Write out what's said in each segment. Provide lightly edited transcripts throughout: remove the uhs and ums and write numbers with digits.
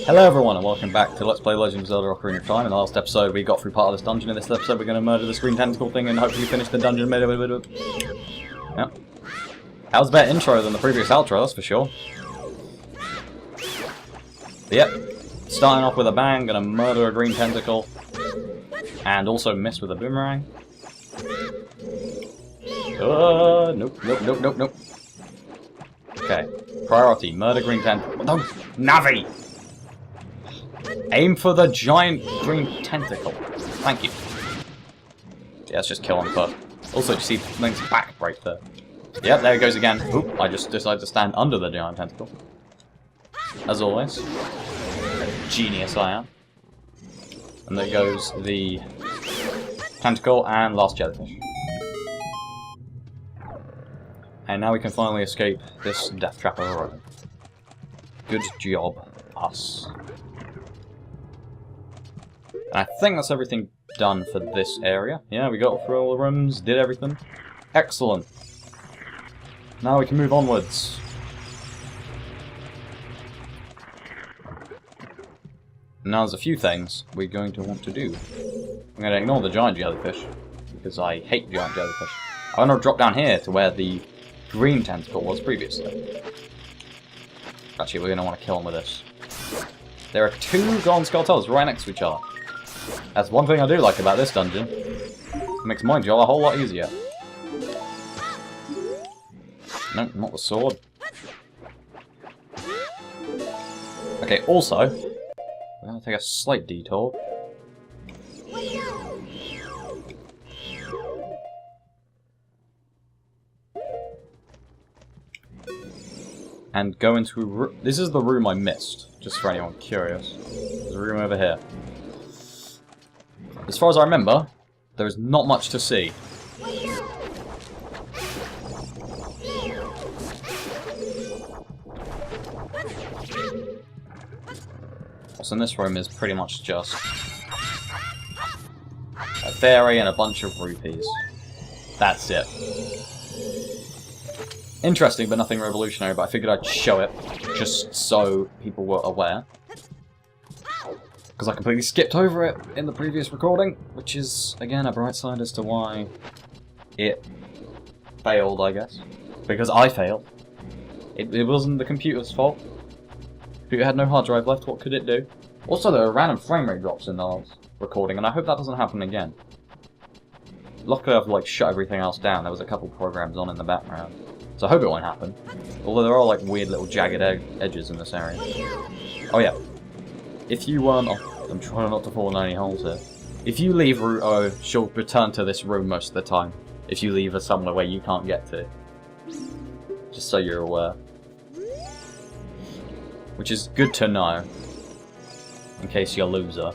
Hello everyone and welcome back to Let's Play Legend of Zelda Ocarina of Time. In the last episode we got through part of this dungeon. In this episode we're going to murder this green tentacle thing and hopefully finish the dungeon. Yep. That was a better intro than the previous outro, that's for sure. But yep, starting off with a bang, going to murder a green tentacle. And also miss with a boomerang. Nope. Okay, priority, murder green tentacle. No, Navi! Aim for the giant green tentacle. Thank you. Yeah, let's just kill him first. Also, you see Link's back right there. Yep, there he goes again. Oop, I just decided to stand under the giant tentacle. As always. Genius I am. And there goes the tentacle and last jellyfish. And now we can finally escape this death trap of a road. Good job, us. And I think that's everything done for this area. Yeah, we got through all the rooms, did everything. Excellent. Now we can move onwards. Now there's a few things we're going to want to do. I'm going to ignore the giant jellyfish, because I hate giant jellyfish. I'm going to drop down here to where the green tentacle was previously. Actually, we're going to want to kill him with this. There are two golden skeletons right next to each other. That's one thing I do like about this dungeon. It makes my job a whole lot easier. No, not the sword. Okay, also, we're going to take a slight detour. And go into... This is the room I missed, just for anyone curious. There's a room over here. As far as I remember, there is not much to see. What's in this room is pretty much just a fairy and a bunch of rupees. That's it. Interesting, but nothing revolutionary, but I figured I'd show it, just so people were aware. Because I completely skipped over it in the previous recording, which is, again, a bright side as to why it failed, I guess. Because I failed. It wasn't the computer's fault. The computer had no hard drive left, what could it do? Also, there were random frame rate drops in the last recording, and I hope that doesn't happen again. Luckily, I've like shut everything else down. There was a couple programs on in the background. So I hope it won't happen. Although there are like weird little jagged edges in this area. Oh yeah. If you I'm trying not to fall in any holes here. If you leave Ruto, she'll return to this room most of the time. If you leave her somewhere where you can't get to. Just so you're aware. Which is good to know. In case you lose her.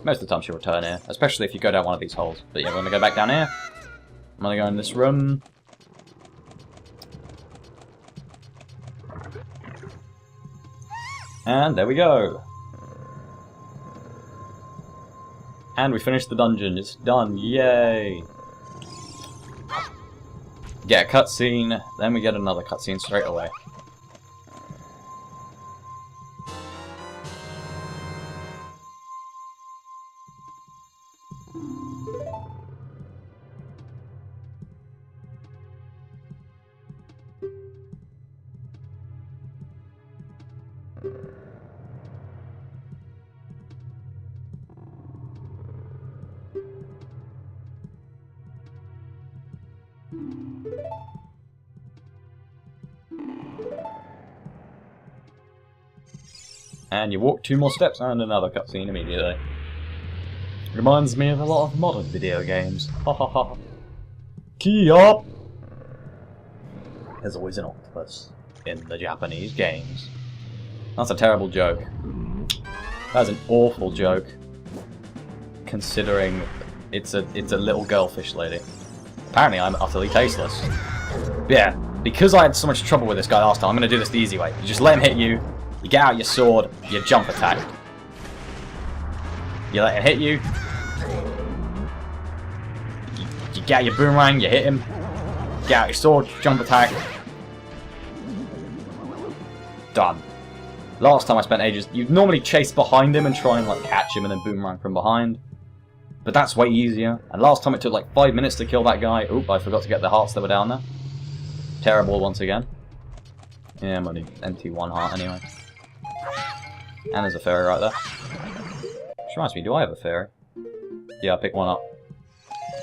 Most of the time she'll return here. Especially if you go down one of these holes. But yeah, we're gonna go back down here. I'm gonna go in this room. And there we go. And we finished the dungeon. It's done. Yay! Get a cutscene, then we get another cutscene straight away. And you walk 2 more steps and another cutscene immediately. Reminds me of a lot of modern video games. Ha ha ha. Key up! There's always an octopus in the Japanese games. That's a terrible joke. That's an awful joke. Considering it's a little girl fish lady. Apparently I'm utterly tasteless. Yeah, because I had so much trouble with this guy last time, I'm gonna do this the easy way. You just let him hit you. You get out your sword, you jump attack. You let it hit you. You get out your boomerang, you hit him. Get out your sword, jump attack. Done. Last time I spent ages, you'd normally chase behind him and try and like catch him and then boomerang from behind. But that's way easier. And last time it took like 5 minutes to kill that guy. Oop, I forgot to get the hearts that were down there. Terrible once again. Yeah, I'm only empty 1 heart anyway. And there's a fairy right there. Which reminds me, do I have a fairy? Yeah, I picked one up.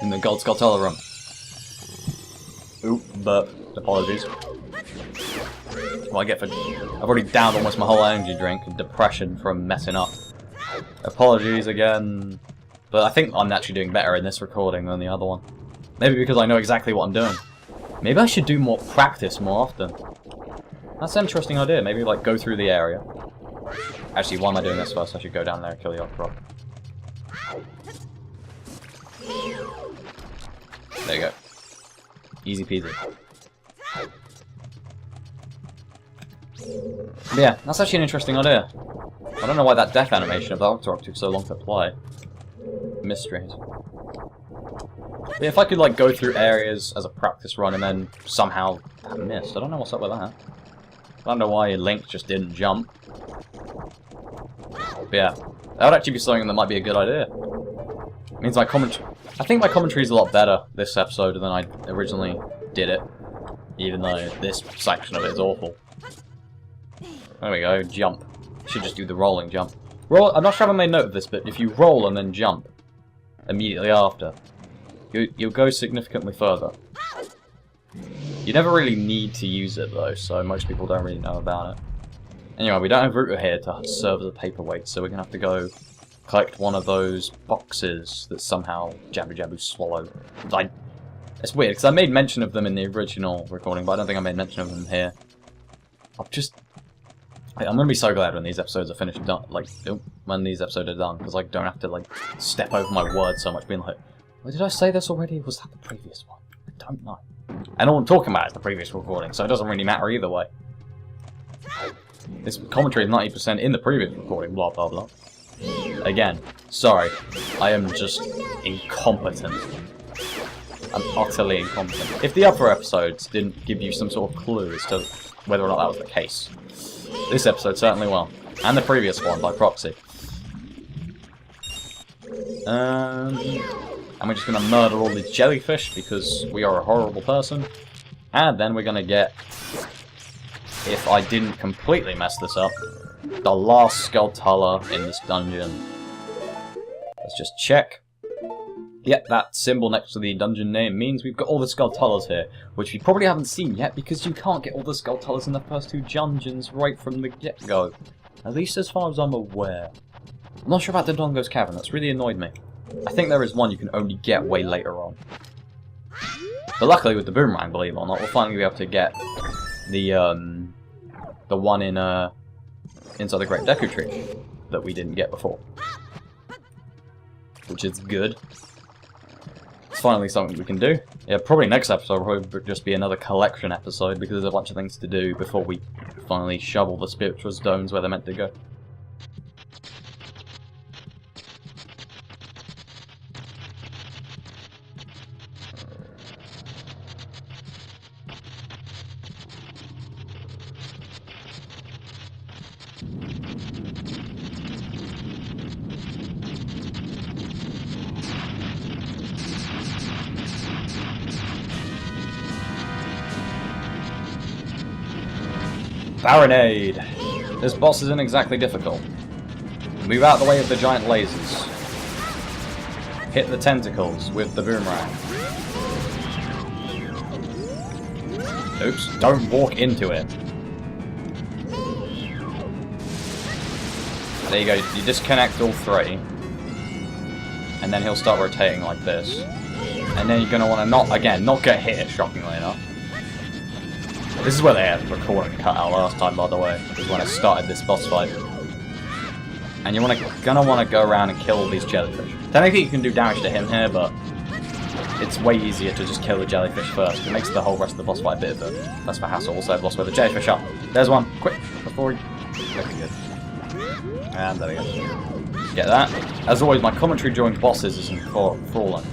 In the Gold Skulltula room. Oop, burp. Apologies. What I get for... I've already downed almost my whole energy drink and depression from messing up. Apologies again. But I think I'm actually doing better in this recording than the other one. Maybe because I know exactly what I'm doing. Maybe I should do more practice more often. That's an interesting idea. Maybe like go through the area. Actually, why am I doing this first? I should go down there and kill the Octorok. There you go. Easy peasy. But yeah, that's actually an interesting idea. I don't know why that death animation of the Octorok took so long to play. Mysteries. But if I could like go through areas as a practice run and then somehow that missed, I don't know what's up with that. I don't know why Link just didn't jump. But yeah, that would actually be something that might be a good idea. It means my commentary... I think my commentary is a lot better this episode than I originally did it. Even though this section of it is awful. There we go, jump. Should just do the rolling jump. I'm not sure if I made note of this, but if you roll and then jump immediately after, you'll go significantly further. You never really need to use it though, so most people don't really know about it. Anyway, we don't have Ruta here to serve as a paperweight, so we're going to have to go collect one of those boxes that somehow Jabu Jabu swallowed. It's weird, because I made mention of them in the original recording, but I don't think I made mention of them here. I'm gonna be so glad when these episodes are finished, when these episodes are done, because I don't have to like step over my words so much, being like, well, did I say this already? Was that the previous one? I don't know. And all I'm talking about is the previous recording, so it doesn't really matter either way. This commentary is 90% in the previous recording, blah blah blah. Again, sorry, I am just incompetent. I'm utterly incompetent. If the other episodes didn't give you some sort of clue as to whether or not that was the case, this episode certainly will. And the previous one, by proxy. And we're just going to murder all these jellyfish because we are a horrible person. And then we're going to get, if I didn't completely mess this up, the last Skulltula in this dungeon. Let's just check. Yep, that symbol next to the dungeon name means we've got all the Skulltulas here, which we probably haven't seen yet because you can't get all the Skulltulas in the first 2 dungeons right from the get-go. At least as far as I'm aware. I'm not sure about the Dongo's Cavern, that's really annoyed me. I think there is one you can only get way later on. But luckily with the boomerang, believe it or not, we'll finally be able to get the one in inside the Great Deku Tree that we didn't get before. Which is good. It's finally something we can do. Yeah, probably next episode will probably just be another collection episode because there's a bunch of things to do before we finally shovel the spiritual stones where they're meant to go. Baronade! This boss isn't exactly difficult. Move out of the way of the giant lasers. Hit the tentacles with the boomerang. Oops, don't walk into it. There you go, you disconnect all 3. And then he'll start rotating like this. And then you're going to want to not get hit, shockingly enough. This is where they had the recording cut out last time, by the way. This is when I started this boss fight. And you're gonna want to go around and kill all these jellyfish. Technically you can do damage to him here, but it's way easier to just kill the jellyfish first. It makes the whole rest of the boss fight a bit of a less of a hassle. Also, I've lost where the jellyfish are. There's one. Quick, before he... Looking good. And there we go. Get that. As always, my commentary during bosses is enthralling.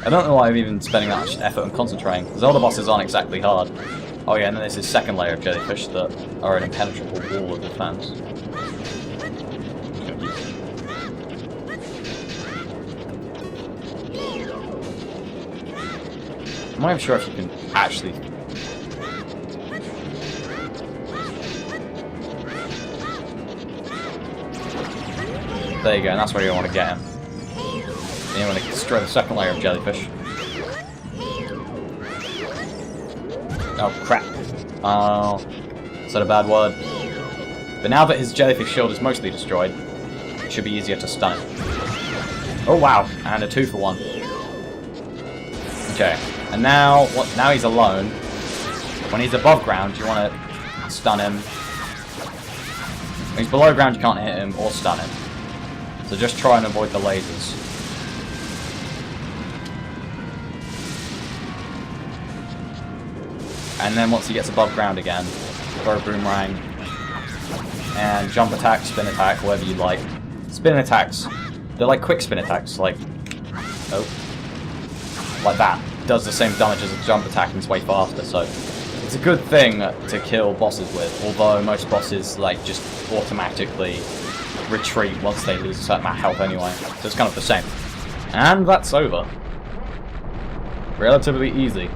I don't know why I'm even spending that much effort on concentrating, because all the bosses aren't exactly hard. Oh yeah, and then there's this second layer of jellyfish that are an impenetrable wall of defense. I'm not even sure if you can actually... There you go, and that's where you want to get him. And you want to destroy the second layer of jellyfish. Oh, crap. Oh, is that a bad word? But now that his jellyfish shield is mostly destroyed, it should be easier to stun him. Oh, wow. And a 2-for-1. Okay. And now, now he's alone. When he's above ground, you want to stun him. When he's below ground, you can't hit him or stun him. So just try and avoid the lasers. And then once he gets above ground again, throw a boomerang. And jump attack, spin attack, whatever you like. Spin attacks. They're like quick spin attacks, like... Oh. Like that. Does the same damage as a jump attack and it's way faster, so... It's a good thing to kill bosses with, although most bosses, like, just automatically retreat once they lose a certain amount of health anyway. So it's kind of the same. And that's over. Relatively easy.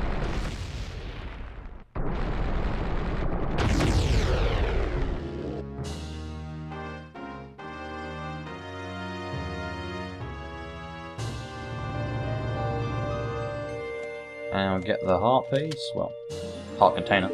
And I'll get the heart piece, well, heart container.